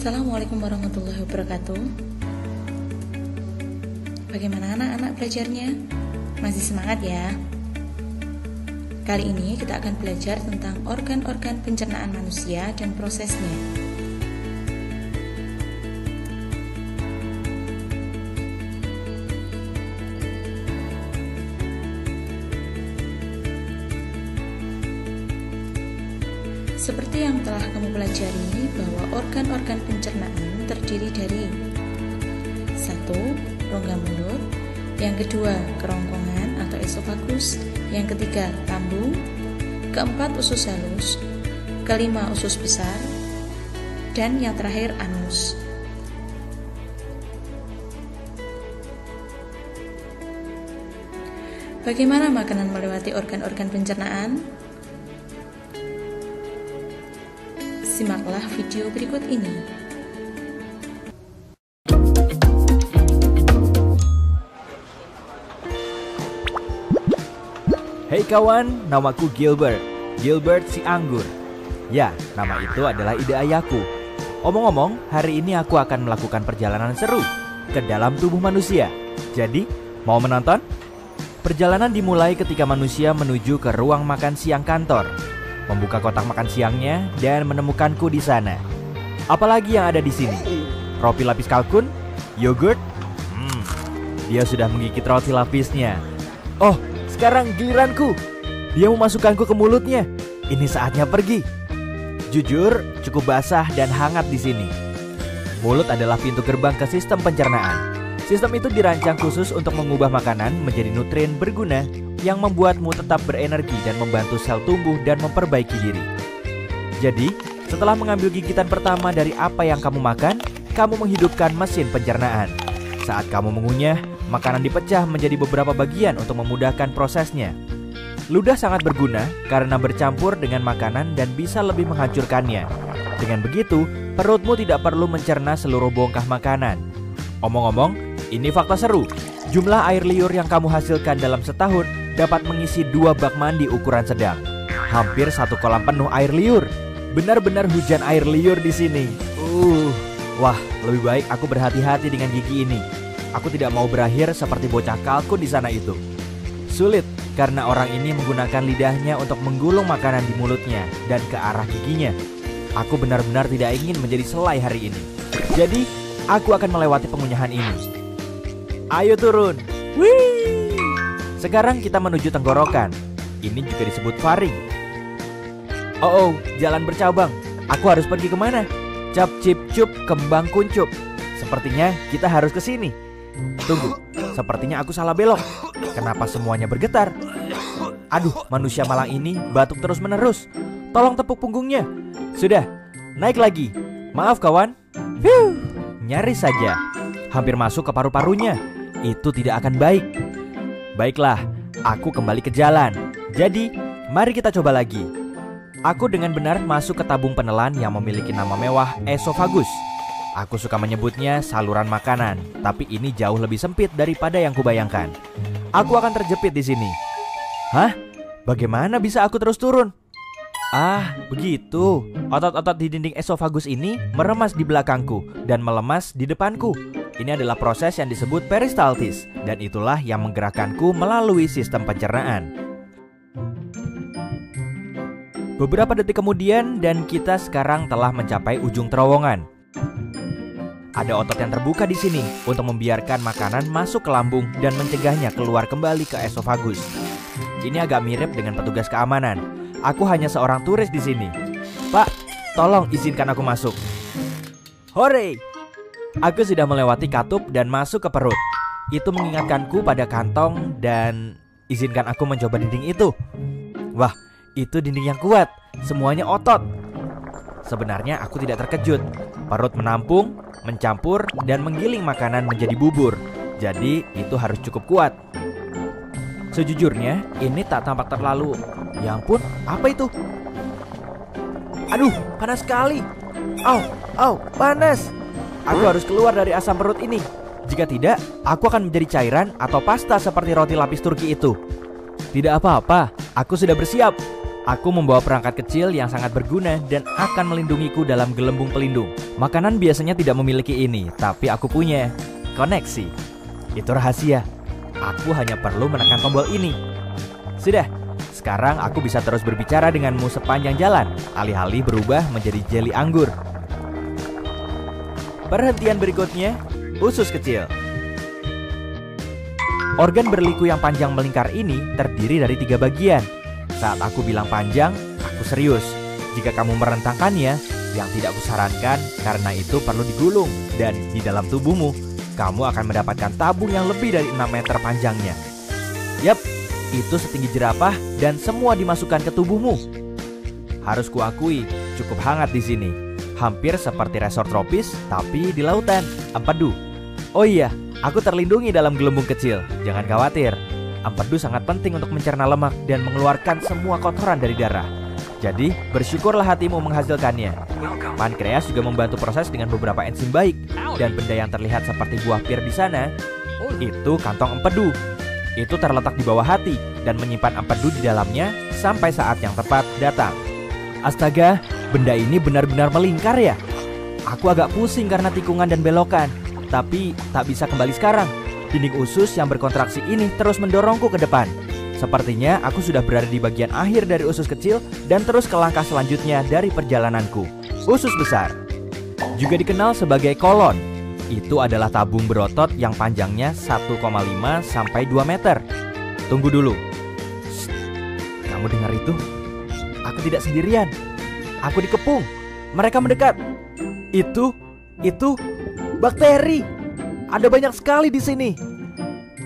Assalamualaikum warahmatullahi wabarakatuh. Bagaimana anak-anak belajarnya? Masih semangat ya? Kali ini kita akan belajar tentang organ-organ pencernaan manusia dan prosesnya. Seperti yang telah kamu pelajari bahwa organ-organ pencernaan terdiri dari 1. Rongga mulut, yang kedua kerongkongan atau esofagus, yang ketiga lambung, keempat usus halus, kelima usus besar, dan yang terakhir anus. Bagaimana makanan melewati organ-organ pencernaan? Simaklah video berikut ini. Hey kawan, namaku Gilbert si anggur. Ya, nama itu adalah ide ayahku. Omong-omong, hari ini aku akan melakukan perjalanan seru ke dalam tubuh manusia. Jadi, mau menonton? Perjalanan dimulai ketika manusia menuju ke ruang makan siang kantor, membuka kotak makan siangnya dan menemukanku di sana. Apalagi yang ada di sini? Roti lapis kalkun, yogurt. Dia sudah menggigit roti lapisnya. Oh, sekarang giliranku. Dia memasukkanku ke mulutnya. Ini saatnya pergi. Jujur, cukup basah dan hangat di sini. Mulut adalah pintu gerbang ke sistem pencernaan. Sistem itu dirancang khusus untuk mengubah makanan menjadi nutrien berguna yang membuatmu tetap berenergi dan membantu sel tumbuh dan memperbaiki diri. Jadi, setelah mengambil gigitan pertama dari apa yang kamu makan, kamu menghidupkan mesin pencernaan. Saat kamu mengunyah, makanan dipecah menjadi beberapa bagian untuk memudahkan prosesnya. Ludah sangat berguna karena bercampur dengan makanan dan bisa lebih menghancurkannya. Dengan begitu, perutmu tidak perlu mencerna seluruh bongkah makanan. Omong-omong, ini fakta seru. Jumlah air liur yang kamu hasilkan dalam setahun dapat mengisi 2 bak mandi ukuran sedang. Hampir 1 kolam penuh air liur. Benar-benar hujan air liur di sini. Wah, lebih baik aku berhati-hati dengan gigi ini. Aku tidak mau berakhir seperti bocah kalkun di sana itu. Sulit karena orang ini menggunakan lidahnya untuk menggulung makanan di mulutnya dan ke arah giginya. Aku benar-benar tidak ingin menjadi selai hari ini. Jadi, aku akan melewati pengunyahan ini. Ayo turun. Wih! Sekarang kita menuju tenggorokan. Ini juga disebut faring. Oh, jalan bercabang. Aku harus pergi kemana? Cap cip cup kembang kuncup. Sepertinya kita harus ke sini. Tunggu, sepertinya aku salah belok. Kenapa semuanya bergetar? Aduh, manusia malang ini batuk terus menerus. Tolong tepuk punggungnya. Sudah, naik lagi. Maaf kawan. Nyaris saja. Hampir masuk ke paru-parunya. Itu tidak akan baik. Baiklah, aku kembali ke jalan. Jadi, mari kita coba lagi. Aku dengan benar masuk ke tabung penelan yang memiliki nama mewah esofagus. Aku suka menyebutnya saluran makanan, tapi ini jauh lebih sempit daripada yang kubayangkan. Aku akan terjepit di sini. Hah? Bagaimana bisa aku terus turun? Ah, begitu. Otot-otot di dinding esofagus ini meremas di belakangku dan melemas di depanku. Ini adalah proses yang disebut peristaltis, dan itulah yang menggerakkanku melalui sistem pencernaan. Beberapa detik kemudian, dan kita sekarang telah mencapai ujung terowongan. Ada otot yang terbuka di sini untuk membiarkan makanan masuk ke lambung dan mencegahnya keluar kembali ke esofagus. Ini agak mirip dengan petugas keamanan. Aku hanya seorang turis di sini. Pak, tolong izinkan aku masuk. Hore! Aku sudah melewati katup dan masuk ke perut. Itu mengingatkanku pada kantong dan izinkan aku mencoba dinding itu. Wah, itu dinding yang kuat. Semuanya otot. Sebenarnya aku tidak terkejut. Perut menampung, mencampur, dan menggiling makanan menjadi bubur. Jadi itu harus cukup kuat. Sejujurnya, ini tak tampak terlalu. Ya ampun, apa itu? Aduh, panas sekali. Au, panas. Aku harus keluar dari asam perut ini. Jika tidak, aku akan menjadi cairan atau pasta seperti roti lapis Turki itu. Tidak apa-apa, aku sudah bersiap. Aku membawa perangkat kecil yang sangat berguna dan akan melindungiku dalam gelembung pelindung. Makanan biasanya tidak memiliki ini, tapi aku punya. Koneksi. Itu rahasia. Aku hanya perlu menekan tombol ini. Sudah, sekarang aku bisa terus berbicara denganmu sepanjang jalan, alih-alih berubah menjadi jeli anggur. Perhentian berikutnya, usus kecil. Organ berliku yang panjang melingkar ini terdiri dari 3 bagian. Saat aku bilang panjang, aku serius. Jika kamu merentangkannya, yang tidak kusarankan karena itu perlu digulung. Dan di dalam tubuhmu, kamu akan mendapatkan tabung yang lebih dari 6 meter panjangnya. Yap, itu setinggi jerapah dan semua dimasukkan ke tubuhmu. Harus kuakui, cukup hangat di sini. Hampir seperti resort tropis, tapi di lautan, Empedu. Oh iya, aku terlindungi dalam gelembung kecil. Jangan khawatir. Empedu sangat penting untuk mencerna lemak dan mengeluarkan semua kotoran dari darah. Jadi, bersyukurlah hatimu menghasilkannya. Pankreas juga membantu proses dengan beberapa enzim baik. Dan benda yang terlihat seperti buah pir di sana, itu kantong empedu. Itu terletak di bawah hati dan menyimpan empedu di dalamnya sampai saat yang tepat datang. Astaga, benda ini benar-benar melingkar ya? Aku agak pusing karena tikungan dan belokan, tapi tak bisa kembali sekarang. Dinding usus yang berkontraksi ini terus mendorongku ke depan. Sepertinya aku sudah berada di bagian akhir dari usus kecil dan terus ke langkah selanjutnya dari perjalananku. Usus besar, juga dikenal sebagai kolon. Itu adalah tabung berotot yang panjangnya 1,5 sampai 2 meter. Tunggu dulu. Shh, kamu dengar itu? Aku tidak sendirian. Aku dikepung. Mereka mendekat. Itu bakteri. Ada banyak sekali di sini.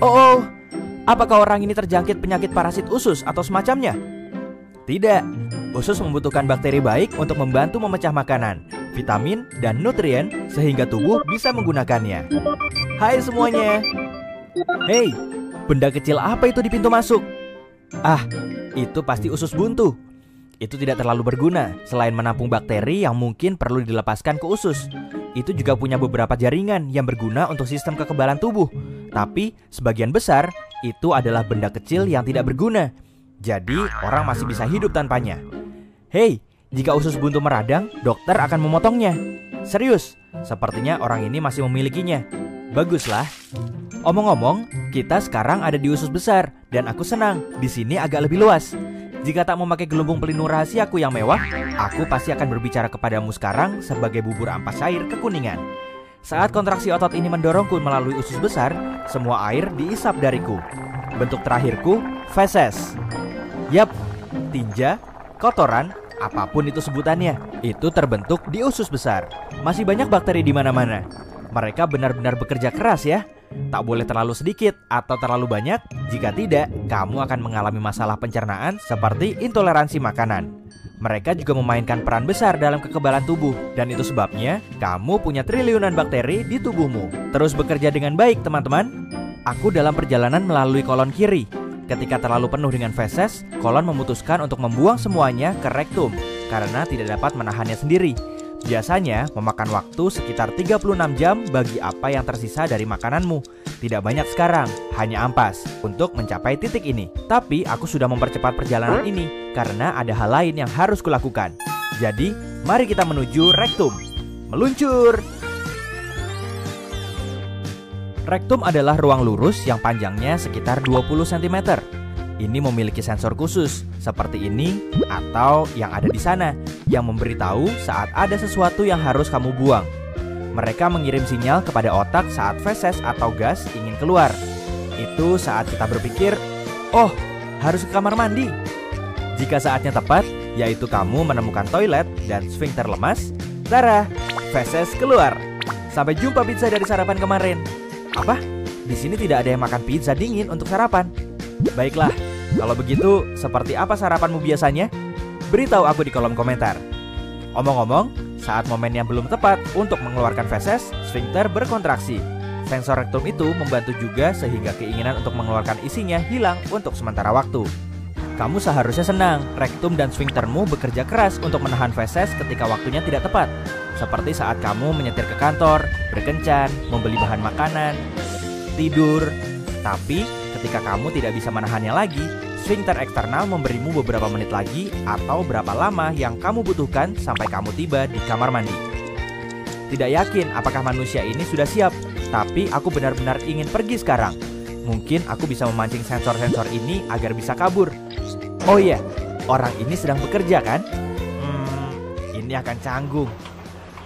Oh, apakah orang ini terjangkit penyakit parasit usus atau semacamnya? Tidak. Usus membutuhkan bakteri baik untuk membantu memecah makanan, vitamin, dan nutrien sehingga tubuh bisa menggunakannya. Hai semuanya. Hei, benda kecil apa itu di pintu masuk? Ah, itu pasti usus buntu. Itu tidak terlalu berguna selain menampung bakteri yang mungkin perlu dilepaskan ke usus. Itu juga punya beberapa jaringan yang berguna untuk sistem kekebalan tubuh. Tapi sebagian besar itu adalah benda kecil yang tidak berguna. Jadi orang masih bisa hidup tanpanya. Hei, jika usus buntu meradang, dokter akan memotongnya. Serius, sepertinya orang ini masih memilikinya. Baguslah. Omong-omong, kita sekarang ada di usus besar dan aku senang. Di sini agak lebih luas. Jika tak memakai gelembung pelindung rahasiaku yang mewah, aku pasti akan berbicara kepadamu sekarang sebagai bubur ampas cair kekuningan. Saat kontraksi otot ini mendorongku melalui usus besar, semua air diisap dariku. Bentuk terakhirku, feses. Yap, tinja, kotoran, apapun itu sebutannya, itu terbentuk di usus besar. Masih banyak bakteri di mana-mana. Mereka benar-benar bekerja keras ya. Tak boleh terlalu sedikit atau terlalu banyak. Jika tidak, kamu akan mengalami masalah pencernaan seperti intoleransi makanan. Mereka juga memainkan peran besar dalam kekebalan tubuh. Dan itu sebabnya kamu punya triliunan bakteri di tubuhmu. Terus bekerja dengan baik teman-teman. Aku dalam perjalanan melalui kolon kiri. Ketika terlalu penuh dengan feses, kolon memutuskan untuk membuang semuanya ke rektum karena tidak dapat menahannya sendiri. Biasanya memakan waktu sekitar 36 jam bagi apa yang tersisa dari makananmu. Tidak banyak sekarang, hanya ampas untuk mencapai titik ini. Tapi aku sudah mempercepat perjalanan ini karena ada hal lain yang harus kulakukan. Jadi, mari kita menuju rektum. Meluncur! Rektum adalah ruang lurus yang panjangnya sekitar 20 cm. Ini memiliki sensor khusus seperti ini atau yang ada di sana yang memberitahu saat ada sesuatu yang harus kamu buang. Mereka mengirim sinyal kepada otak saat feses atau gas ingin keluar. Itu saat kita berpikir, oh, harus ke kamar mandi. Jika saatnya tepat, yaitu kamu menemukan toilet dan sfinkter lemas, tara, feses keluar. Sampai jumpa pizza dari sarapan kemarin. Apa? Di sini tidak ada yang makan pizza dingin untuk sarapan. Baiklah, kalau begitu, seperti apa sarapanmu biasanya? Beritahu aku di kolom komentar. Omong-omong, saat momennya belum tepat untuk mengeluarkan feses, sfinkter berkontraksi. Sensor rektum itu membantu juga sehingga keinginan untuk mengeluarkan isinya hilang untuk sementara waktu. Kamu seharusnya senang, rektum dan sfinktermu bekerja keras untuk menahan feses ketika waktunya tidak tepat. Seperti saat kamu menyetir ke kantor, berkencan, membeli bahan makanan, tidur. Tapi ketika kamu tidak bisa menahannya lagi, Sfinkter eksternal memberimu beberapa menit lagi atau berapa lama yang kamu butuhkan sampai kamu tiba di kamar mandi. Tidak yakin apakah manusia ini sudah siap, tapi aku benar-benar ingin pergi sekarang. Mungkin aku bisa memancing sensor-sensor ini agar bisa kabur. Oh iya, orang ini sedang bekerja kan? Ini akan canggung.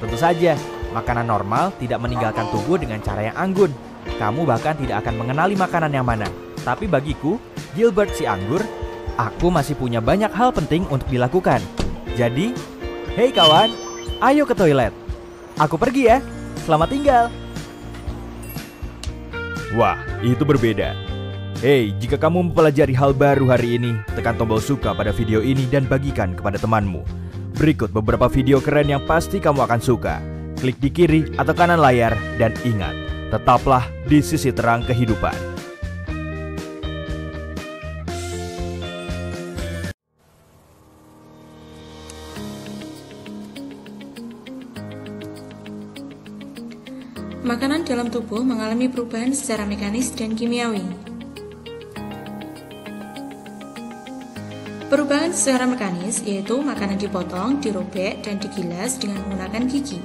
Tentu saja, makanan normal tidak meninggalkan tubuh dengan cara yang anggun. Kamu bahkan tidak akan mengenali makanan yang mana. Tapi bagiku, Gilbert si anggur, aku masih punya banyak hal penting untuk dilakukan. Jadi, hei kawan, ayo ke toilet. Aku pergi ya, selamat tinggal. Wah, itu berbeda. Hei, jika kamu mempelajari hal baru hari ini, tekan tombol suka pada video ini dan bagikan kepada temanmu. Berikut beberapa video keren yang pasti kamu akan suka. Klik di kiri atau kanan layar dan ingat, tetaplah di sisi terang kehidupan. Makanan dalam tubuh mengalami perubahan secara mekanis dan kimiawi. Perubahan secara mekanis yaitu makanan dipotong, dirobek, dan digilas dengan menggunakan gigi.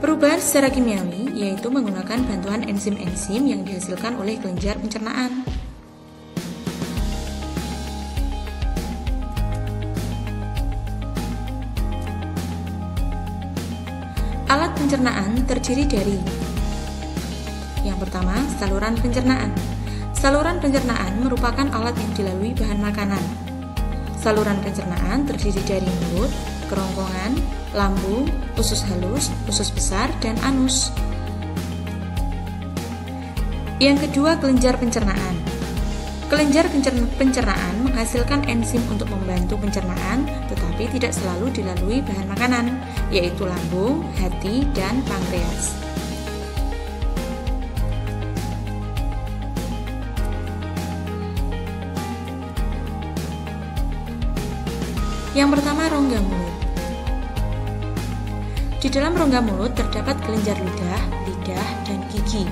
Perubahan secara kimiawi yaitu menggunakan bantuan enzim-enzim yang dihasilkan oleh kelenjar pencernaan. Alat pencernaan terdiri dari: yang pertama, saluran pencernaan. Saluran pencernaan merupakan alat yang dilalui bahan makanan. Saluran pencernaan terdiri dari mulut, kerongkongan, lambung, usus halus, usus besar, dan anus. Yang kedua, kelenjar pencernaan. Kelenjar pencernaan menghasilkan enzim untuk membantu pencernaan, tetapi tidak selalu dilalui bahan makanan, yaitu lambung, hati, dan pankreas. Yang pertama, rongga mulut. Di dalam rongga mulut terdapat kelenjar ludah, lidah, dan gigi.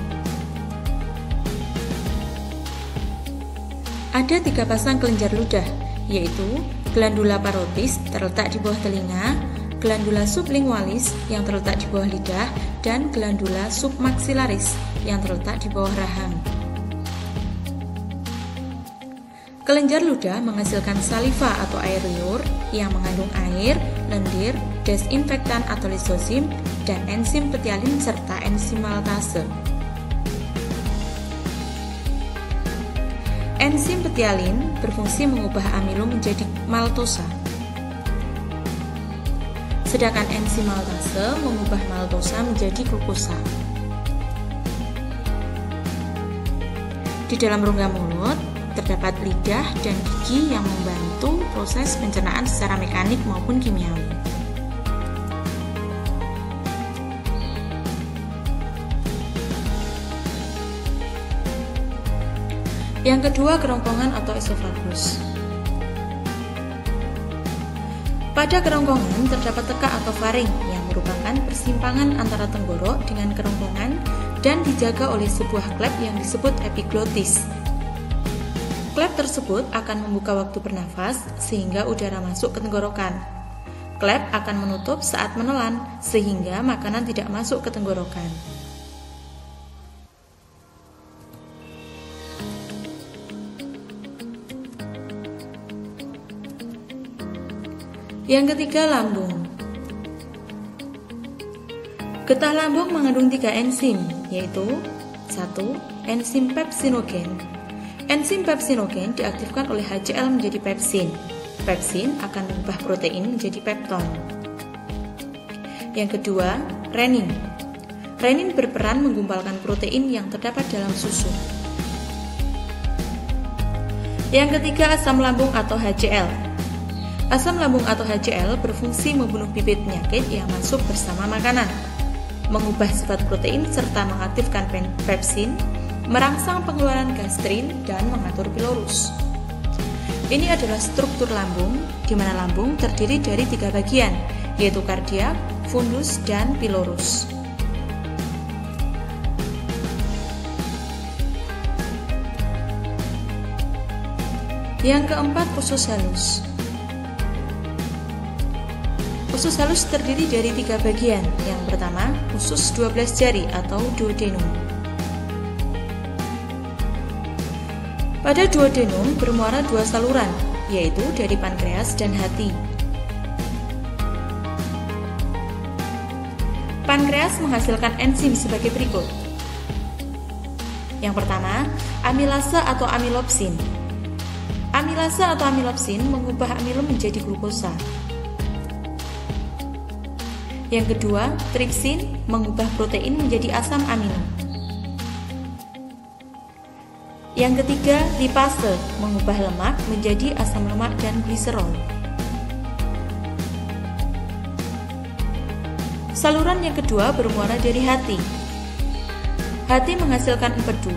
Ada 3 pasang kelenjar ludah, yaitu glandula parotis terletak di bawah telinga, glandula sublingualis yang terletak di bawah lidah, dan glandula submaxillaris yang terletak di bawah rahang. Kelenjar ludah menghasilkan saliva atau air liur yang mengandung air, lendir, desinfektan atau lisosim, dan enzim petialin serta enzim maltase. Enzim petialin berfungsi mengubah amilo menjadi maltosa. Sedangkan enzim maltase mengubah maltosa menjadi glukosa. Di dalam rongga mulut terdapat lidah dan gigi yang membantu proses pencernaan secara mekanik maupun kimiawi. Yang kedua, kerongkongan atau esofagus. Pada kerongkongan terdapat teka atau faring yang merupakan persimpangan antara tenggorok dengan kerongkongan dan dijaga oleh sebuah klep yang disebut epiglottis. Klep tersebut akan membuka waktu bernafas sehingga udara masuk ke tenggorokan. Klep akan menutup saat menelan sehingga makanan tidak masuk ke tenggorokan. Yang ketiga, lambung. Getah lambung mengandung 3 enzim, yaitu 1. Enzim pepsinogen. Enzim pepsinogen diaktifkan oleh HCl menjadi pepsin. Pepsin akan mengubah protein menjadi pepton. Yang kedua, renin. Renin berperan menggumpalkan protein yang terdapat dalam susu. Yang ketiga, asam lambung atau HCl. Asam lambung atau HCl berfungsi membunuh bibit penyakit yang masuk bersama makanan, mengubah sifat protein serta mengaktifkan pepsin, merangsang pengeluaran gastrin, dan mengatur pilorus. Ini adalah struktur lambung, di mana lambung terdiri dari 3 bagian, yaitu kardiak, fundus, dan pilorus. Yang keempat, usus halus. Usus halus terdiri dari 3 bagian. Yang pertama, usus 12 jari atau duodenum. Pada duodenum bermuara 2 saluran, yaitu dari pankreas dan hati. Pankreas menghasilkan enzim sebagai berikut. Yang pertama, amilase atau amilopsin. Amilase atau amilopsin mengubah amilum menjadi glukosa. Yang kedua, tripsin mengubah protein menjadi asam amino. Yang ketiga, lipase mengubah lemak menjadi asam lemak dan gliserol. Saluran yang kedua bermuara dari hati. Hati menghasilkan empedu.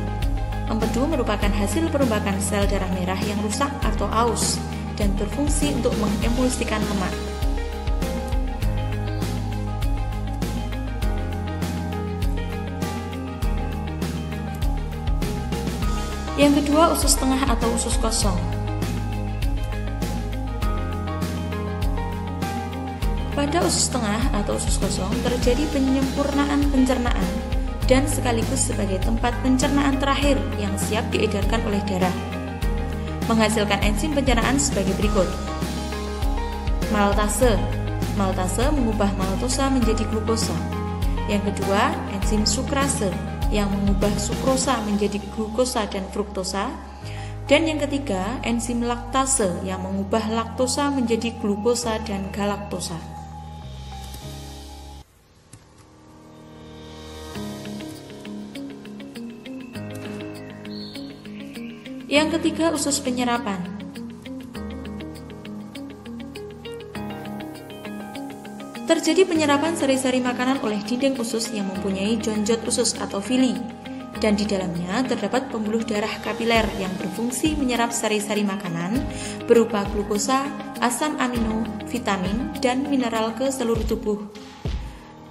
Empedu merupakan hasil perombakan sel darah merah yang rusak atau aus dan berfungsi untuk mengemulsikan lemak. Yang kedua, usus tengah atau usus kosong. Pada usus tengah atau usus kosong terjadi penyempurnaan pencernaan dan sekaligus sebagai tempat pencernaan terakhir yang siap diedarkan oleh darah, menghasilkan enzim pencernaan sebagai berikut. Maltase. Maltase mengubah maltosa menjadi glukosa. Yang kedua, enzim sukrase yang mengubah sukrosa menjadi glukosa dan fruktosa. Dan yang ketiga, enzim laktase yang mengubah laktosa menjadi glukosa dan galaktosa. Yang ketiga, usus penyerapan. Terjadi penyerapan sari-sari makanan oleh dinding usus yang mempunyai jonjot usus atau villi, dan di dalamnya terdapat pembuluh darah kapiler yang berfungsi menyerap sari-sari makanan berupa glukosa, asam amino, vitamin, dan mineral ke seluruh tubuh.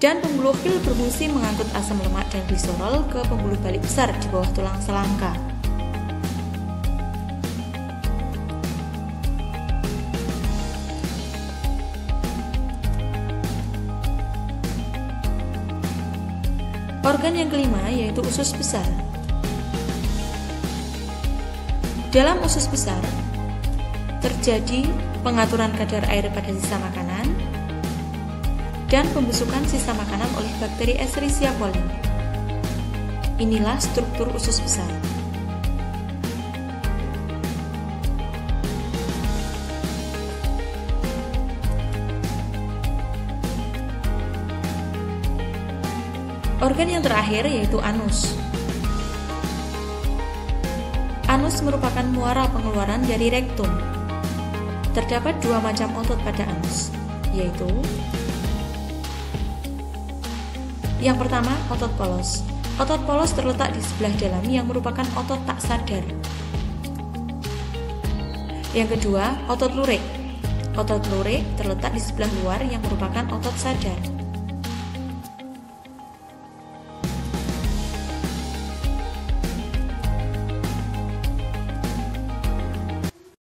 Dan pembuluh fil berfungsi mengangkut asam lemak dan gliserol ke pembuluh balik besar di bawah tulang selangka. Organ yang kelima yaitu usus besar. Dalam usus besar terjadi pengaturan kadar air pada sisa makanan dan pembusukan sisa makanan oleh bakteri Escherichia coli. Inilah struktur usus besar. Organ yang terakhir yaitu anus. Anus merupakan muara pengeluaran dari rektum. Terdapat 2 macam otot pada anus, yaitu yang pertama, otot polos. Otot polos terletak di sebelah dalam yang merupakan otot tak sadar. Yang kedua, otot lurik. Otot lurik terletak di sebelah luar yang merupakan otot sadar.